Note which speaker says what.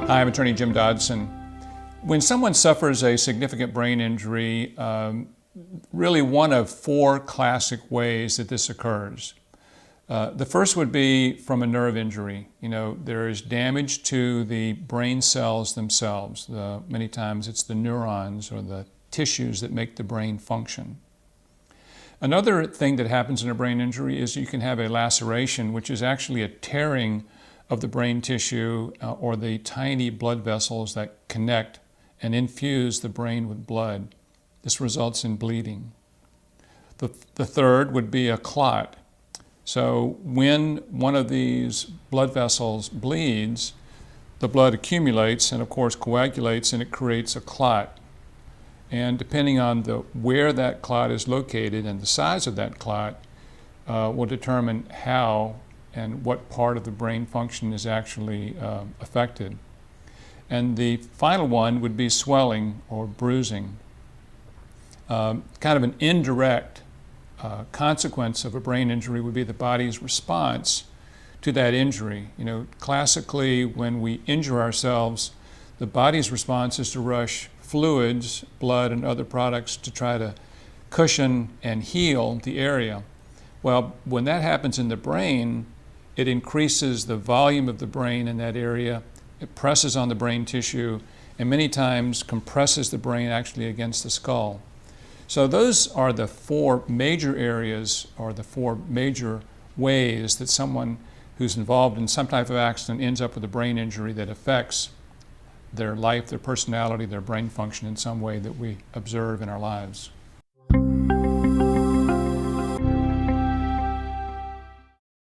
Speaker 1: Hi, I'm attorney Jim Dodson. When someone suffers a significant brain injury, really one of four classic ways that this occurs. The first would be from a nerve injury. There is damage to the brain cells themselves. Many times it's the neurons or the tissues that make the brain function. Another thing that happens in a brain injury is you can have a laceration, which is actually a tearing of the brain tissue or the tiny blood vessels that connect and infuse the brain with blood. This results in bleeding. The third would be a clot. So when one of these blood vessels bleeds, the blood accumulates and of course coagulates, and it creates a clot. And depending on where that clot is located and the size of that clot will determine how and what part of the brain function is actually affected. And the final one would be swelling or bruising. Kind of an indirect consequence of a brain injury would be the body's response to that injury. Classically, when we injure ourselves, the body's response is to rush fluids, blood, and other products to try to cushion and heal the area. Well, when that happens in the brain, it increases the volume of the brain in that area. It presses on the brain tissue and many times compresses the brain actually against the skull. So those are the four major areas or the four major ways that someone who's involved in some type of accident ends up with a brain injury that affects their life, their personality, their brain function in some way that we observe in our lives.